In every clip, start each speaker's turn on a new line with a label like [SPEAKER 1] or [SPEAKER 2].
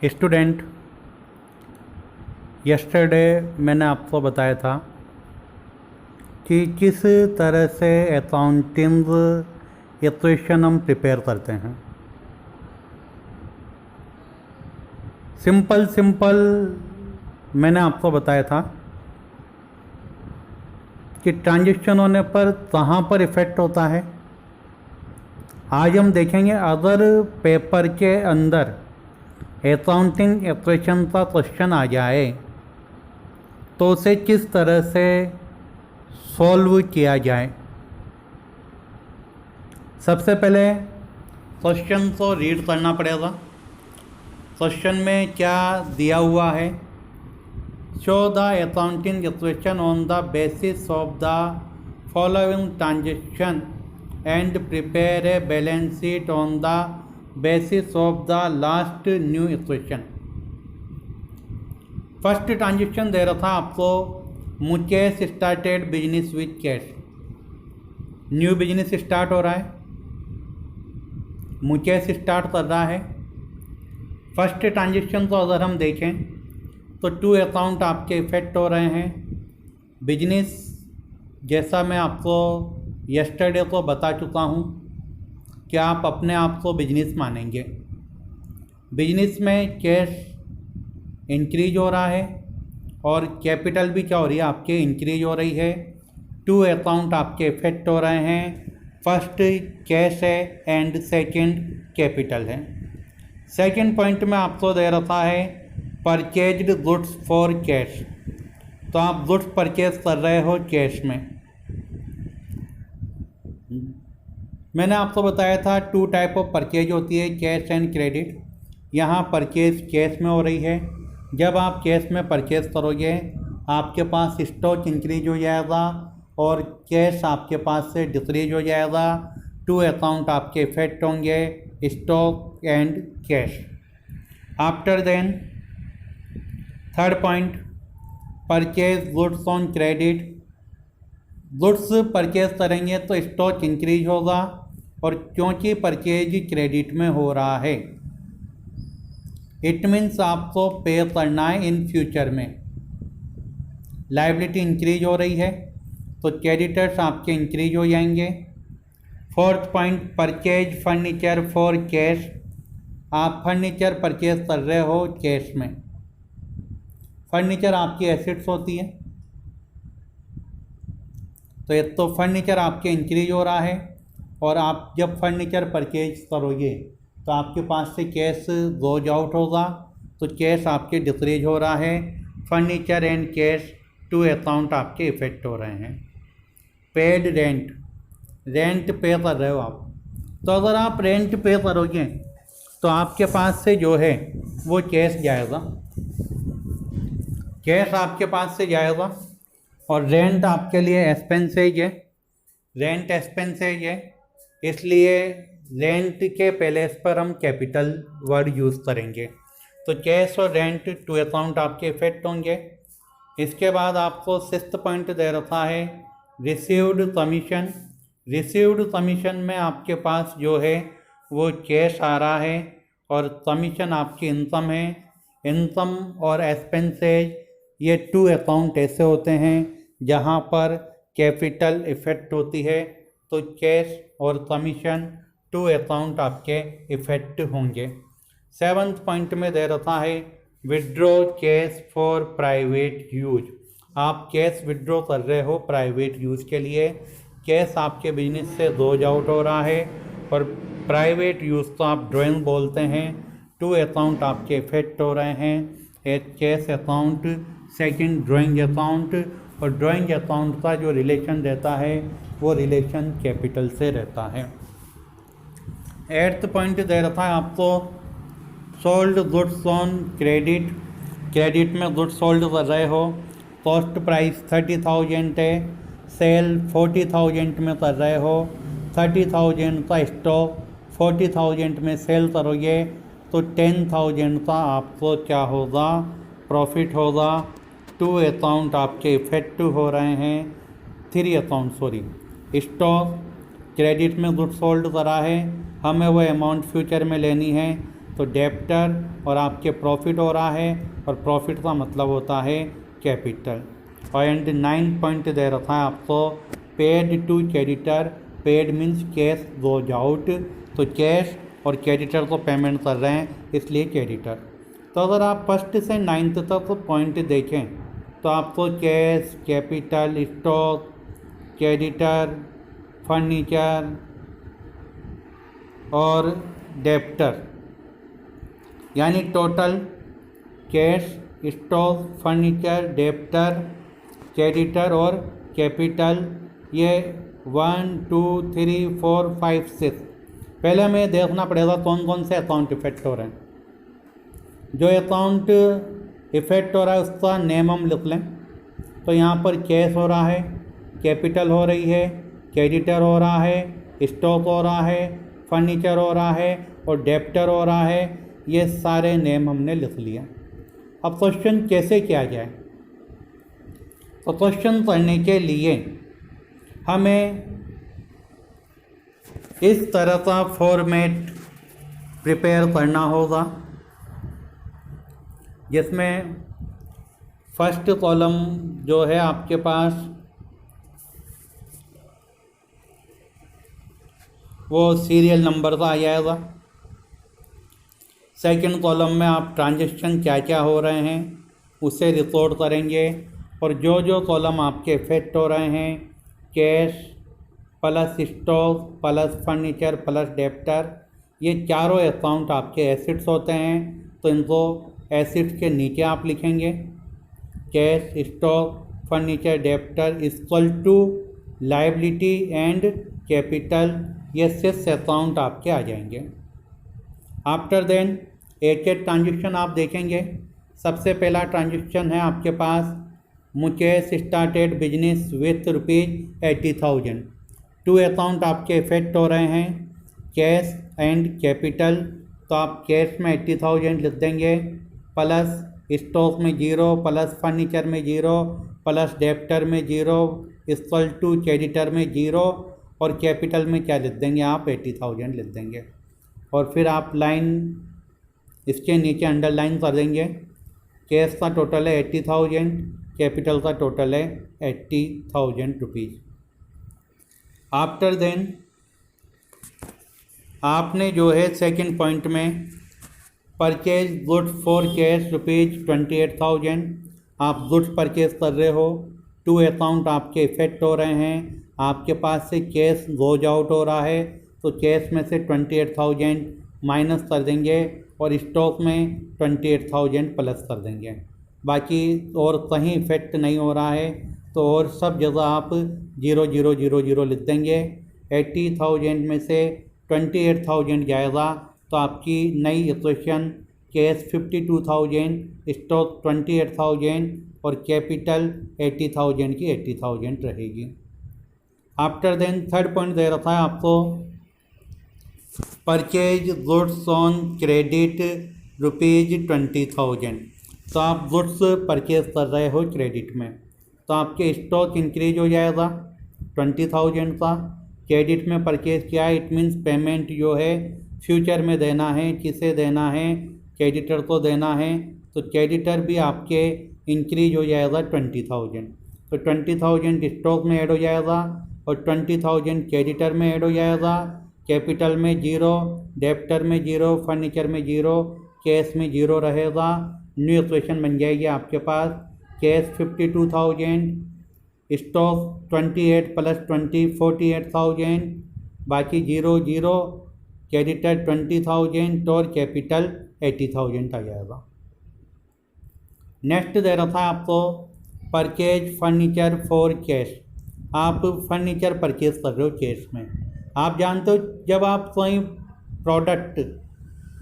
[SPEAKER 1] Student, yesterday मैंने आपको बताया था कि किस तरह से अकाउंटिंग इक्वेशन हम प्रिपेयर करते हैं। सिंपल मैंने आपको बताया था कि ट्रांजेक्शन होने पर कहाँ पर इफ़ेक्ट होता है। आज हम देखेंगे अगर पेपर के अंदर अकाउंटिंग इक्वेशन का क्वेश्चन आ जाए तो उसे किस तरह से सॉल्व किया जाए। सबसे पहले क्वेश्चन को रीड करना पड़ेगा। क्वेश्चन में क्या दिया हुआ है? Show the accounting equation on the basis of the following transaction and prepare a balance sheet on the basis of the last new equation. First transaction दे रहा था आपको, Mukesh started business with cash. New business start हो रहा है, Mukesh start कर रहा है। फर्स्ट ट्रांजेक्शन को अगर हम देखें तो 2 अकाउंट आपके इफेक्ट हो रहे हैं। बिजनेस, जैसा मैं आपको यस्टरडे को बता चुका हूँ कि आप अपने आप को बिजनेस मानेंगे। बिजनेस में कैश इंक्रीज हो रहा है और कैपिटल भी क्या हो रही है आपके, इंक्रीज हो रही है। 2 अकाउंट आपके इफेक्ट हो रहे हैं। फर्स्ट कैश है एंड सेकंड कैपिटल है। सेकंड पॉइंट में आपको दे रखा है परचेज्ड गुड्स फॉर कैश, तो आप गुड्स परचेज कर रहे हो कैश में। मैंने आपको बताया था 2 टाइप ऑफ परचेज होती है, कैश एंड क्रेडिट। यहाँ परचेज कैश में हो रही है। जब आप कैश में परचेज करोगे आपके पास स्टॉक इंक्रीज हो जाएगा और कैश आपके पास से डिक्रीज हो जाएगा। 2 अकाउंट आपके इफेक्ट होंगे, stock and cash. After then third point, purchase goods on credit. Goods purchase करेंगे तो स्टॉक इंक्रीज होगा और क्योंकि परचेज क्रेडिट में हो रहा है इट मीन्स आपको पे करना है इन फ्यूचर में। लायबिलिटी इंक्रीज हो रही है तो क्रेडिटर्स आपके इंक्रीज हो जाएंगे। Fourth point, purchase furniture for cash. आप फर्नीचर परचेज कर रहे हो कैश में। फर्नीचर आपकी एसेट्स होती है, तो एक तो फर्नीचर आपके इंक्रीज हो रहा है और आप जब फर्नीचर परचेज करोगे तो आपके पास से कैश गोज आउट होगा, तो कैश आपके डिक्रीज हो रहा है। फर्नीचर एंड कैश 2 अकाउंट आपके इफेक्ट हो रहे हैं। पेड रेंट, रेंट पे कर रहे हो आप, तो अगर आप रेंट पे करोगे तो आपके पास से जो है वो कैश जाएगा, कैश आपके पास से जाएगा। और रेंट आपके लिए एक्सपेंसेज है, रेंट एक्सपेंसेज है, इसलिए रेंट के प्लेस पर हम कैपिटल वर्ड यूज़ करेंगे। तो कैश और रेंट 2 अकाउंट आपके इफेक्ट होंगे। इसके बाद आपको 6th पॉइंट दे रखा है रिसीव्ड कमीशन। रिसीव्ड कमीशन में आपके पास जो है वो कैश आ रहा है और कमीशन आपकी इनकम है। इनकम और एक्सपेंसेज ये 2 अकाउंट ऐसे होते हैं जहाँ पर कैपिटल इफेक्ट होती है, तो कैश और कमीशन 2 अकाउंट आपके इफेक्ट होंगे। 7th पॉइंट में दे रखा है withdraw cash for private use. आप कैश विड्रॉ कर रहे हो प्राइवेट यूज़ के लिए। कैश आपके बिजनेस से गोज आउट हो रहा है और प्राइवेट यूज़ तो आप ड्राइंग बोलते हैं। 2 अकाउंट आपके इफेक्ट हो रहे हैं, एक cash account, second drawing account. और ड्राइंग अकाउंट का जो रिलेशन रहता है वो रिलेशन कैपिटल से रहता है। 8th पॉइंट दे रखा है आपको sold goods on credit. Credit में गुड्स सोल्ड कर रहे हो, कॉस्ट प्राइस 30,000 है, सेल 40,000 में कर रहे हो। 30,000 का स्टॉक 40,000 में सेल करोगे तो 10,000 का आपको क्या होगा, प्रॉफिट होगा। 2 अकाउंट आपके इफेक्ट हो रहे हैं, 3 अकाउंट सॉरी। स्टॉक क्रेडिट में गुड्स सोल्ड करा है, हमें वो अमाउंट फ्यूचर में लेनी है तो डेप्टर और आपके प्रॉफिट हो रहा है, और प्रॉफिट का मतलब होता है कैपिटल। पॉइंट 9 पॉइंट दे रखा है आपको, paid to creditor, paid means cash goes out, तो कैश और क्रेडिटर को पेमेंट कर रहे हैं इसलिए क्रेडिटर। तो अगर आप फर्स्ट से 9th तक पॉइंट देखें तो आपको cash, capital, stock, creditor, furniture और डेप्टर, यानी total cash, stock, furniture, debtor, creditor और कैपिटल, ये 1 2 3 4 5 6। पहले हमें देखना पड़ेगा कौन कौन से अकाउंट इफेक्ट हो रहे हैं। जो अकाउंट इफेक्ट हो रहा है उसका नेम हम लिख लें। तो यहाँ पर कैश हो रहा है, कैपिटल हो रही है, क्रेडिटर हो रहा है, स्टॉक हो रहा है, फर्नीचर हो रहा है और डेप्टर हो रहा है। ये सारे नेम हमने लिख लिया। अब क्वेश्चन कैसे किया जाए? तो क्वेश्चन करने के लिए हमें इस तरह का फॉर्मेट प्रिपेयर करना होगा, जिसमें फर्स्ट कॉलम जो है आपके पास वो सीरियल नंबर का आ जाएगा। सेकंड कॉलम में आप ट्रांजैक्शन क्या क्या हो रहे हैं उसे रिकॉर्ड करेंगे, और जो जो कॉलम आपके इफेक्ट हो रहे हैं, cash plus stock plus furniture plus debtor, ये चारों अकाउंट आपके एसिड्स होते हैं। तो इनको एसिड्स के नीचे आप लिखेंगे cash, stock, furniture, debtor equal to liability and capital. ये 6 अकाउंट आपके आ जाएंगे। आफ्टर देन एक एक ट्रांजेक्शन आप देखेंगे। सबसे पहला ट्रांजेक्शन है आपके पास, Mukesh started business with ₹80,000। 2 account आपके इफेक्ट हो रहे हैं, कैश एंड कैपिटल। तो आप कैश में 80,000 लिख देंगे, प्लस स्टॉक में 0, प्लस फर्नीचर में 0, प्लस डेप्टर में 0 इक्वल टू क्रेडिटर में 0, और कैपिटल में क्या लिख देंगे आप 80,000 लिख देंगे। और फिर आप लाइन इसके नीचे अंडरलाइन कर देंगे। कैश का टोटल है 80,000, कैपिटल का टोटल है 80,000 रुपीज़। आफ्टर देन आपने जो है सेकंड पॉइंट में परचेज गुड्स फॉर कैश ₹28,000, आप गुड्स परचेज कर रहे हो। 2 अकाउंट आपके इफेक्ट हो रहे हैं, आपके पास से कैश गोज आउट हो रहा है, तो कैश में से 28,000 माइनस कर देंगे और स्टॉक में 28,000 प्लस कर देंगे। बाकी और कहीं इफेक्ट नहीं हो रहा है, तो और सब जगह आप 0 0 0 0 लिख देंगे। 80,000 में से 28,000 जाएगा, तो आपकी नई इक्वेशन कैश 52,000, स्टॉक 28,000 और कैपिटल 80,000 की 80,000 रहेगी। आफ्टर देन थर्ड पॉइंट दे रखा है आपको, परचेज गुड्स ऑन क्रेडिट ₹20,000। तो आप गुड्स परचेज कर रहे हो क्रेडिट में, तो आपके स्टॉक इंक्रीज हो जाएगा 20,000 का। क्रेडिट में परचेज किया है, इट मीन्स पेमेंट जो है फ्यूचर में देना है। किसे देना है? क्रेडिटर को देना है। तो क्रेडिटर भी आपके इंक्रीज हो जाएगा 20,000। तो 20,000 स्टॉक में ऐड हो जाएगा और 20,000 क्रेडिटर में ऐड हो जाएगा। कैपिटल में 0, डेप्टर में 0, फर्नीचर में 0, कैश में 0 रहेगा। न्यू इक्वेशन बन जाएगी आपके पास, कैश 52,000, स्टॉक 28 प्लस 20 48,000, बाकी 0 0, क्रेडिटर 20,000 और कैपिटल 80,000 आ जाएगा। नेक्स्ट दे रखा है आपको, परचेज फर्नीचर फॉर कैश। आप फर्नीचर परचेज कर रहे हो कैश में। आप जानते हो जब आप कोई प्रोडक्ट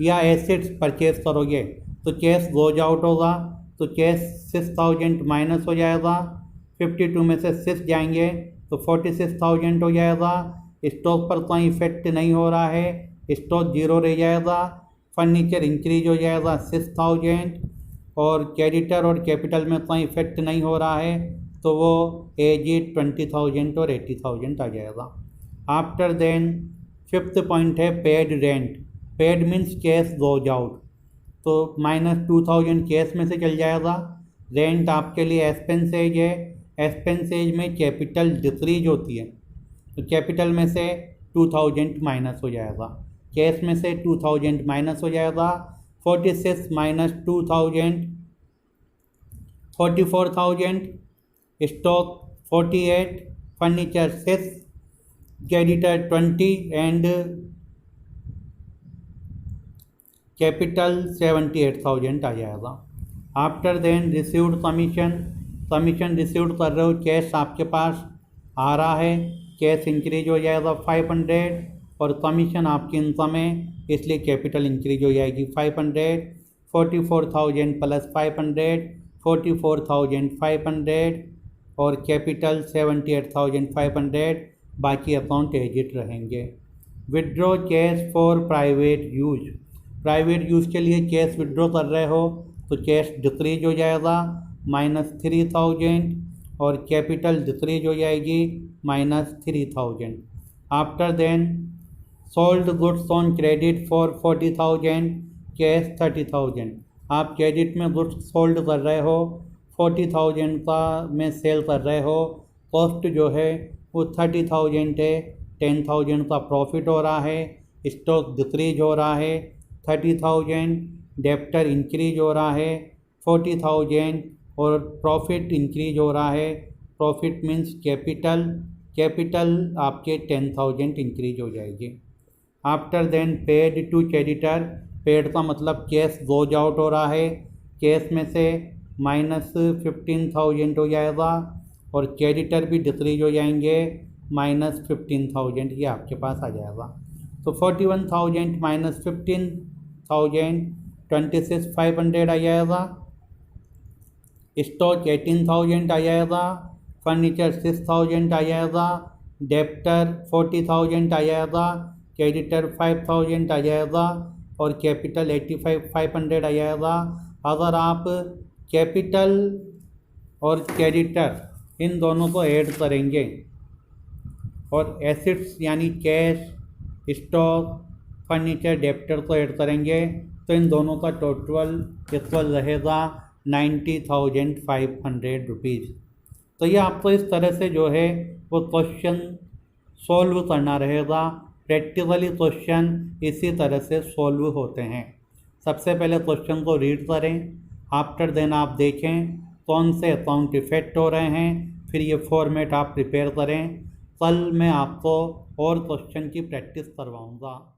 [SPEAKER 1] या एसेट्स परचेज करोगे तो कैश गोज आउट होगा, तो कैश 6,000 माइनस हो जाएगा। 52 में से 6 जाएंगे तो 46,000 हो जाएगा। स्टॉक पर कोई इफेक्ट नहीं हो रहा है, स्टॉक 0 रह जाएगा। फर्नीचर इंक्रीज हो जाएगा 6,000 और क्रेडिटर और कैपिटल में कोई इफेक्ट नहीं हो रहा है, तो वो एज 20,000 और 80,000 आ जाएगा। आफ्टर देन फिफ्थ पॉइंट है paid rent. Paid means cash goes out, तो -2000 कैश में से चल जाएगा। रेंट आपके लिए एक्सपेंसेज है, एक्सपेंसेज में कैपिटल डिक्रीज होती है, तो कैपिटल में से 2000 माइनस हो जाएगा, कैश में से 2000 माइनस हो जाएगा। 46 minus 2000 44,000, stock 48, furniture 6, creditor 20 and capital 78,000 आ जाएगा। After then received commission, commission received कर रहे हो, कैश आपके पास आ रहा है, कैश इंक्रीज हो जाएगा 500 और कमीशन आपकी इनकम है इसलिए कैपिटल इंक्रीज हो जाएगी 500। 44,000 प्लस 500 44,500 और कैपिटल 78,500, बाकी अकाउंट एजिट रहेंगे। Withdraw cash for private use, private use के लिए कैश विड्रॉ कर रहे हो तो कैश डिक्रीज हो जाएगा -3,000 और कैपिटल डिक्रीज हो जाएगी -3,000। After then sold goods on credit for 40,000, cash 30,000। आप क्रेडिट में गुड्स सोल्ड कर रहे हो, 40,000 का में सेल कर रहे हो, कॉस्ट जो है वो 30,000 है, 10,000 का प्रॉफिट हो रहा है, स्टॉक डिक्रीज हो रहा है 30,000, डेप्टर इंक्रीज हो रहा है 40,000 और प्रॉफिट इंक्रीज हो रहा है। प्रॉफिट मीन्स कैपिटल, कैपिटल आपके 10,000 इंक्रीज हो जाएगी। After then paid to creditor, paid का मतलब कैश गोज आउट हो रहा है, कैश में से -15,000 हो जाएगा और क्रेडिटर भी डिक्रीज हो जाएंगे -15,000, ये आपके पास आ जाएगा। तो 41,000 माइनस 15,000 26,500 आ जाएगा। स्टॉक 18,000 आ जाएगा, फर्नीचर 6,000 आ जाएगा, डेप्टर 40,000 आ जाएगा, क्रेडिटर 5,000 आ जाएगा और कैपिटल 85,500 आ जाएगा। अगर आप कैपिटल और क्रेडिटर इन दोनों को ऐड करेंगे और एसेट्स यानी कैश, स्टॉक, फर्नीचर, डेप्टर को ऐड करेंगे तो इन दोनों का टोटल इक्वल रहेगा 90,500 रुपीज़। तो ये आपको इस तरह से जो है वो क्वेश्चन सॉल्व करना रहेगा। प्रैक्टिकली क्वेश्चन इसी तरह से सॉल्व होते हैं। सबसे पहले क्वेश्चन को रीड करें, आफ्टर देन आप देखें कौन से अकाउंट इफेक्ट हो रहे हैं, फिर ये फॉर्मेट आप प्रिपेयर करें। कल मैं आपको और क्वेश्चन की प्रैक्टिस करवाऊंगा।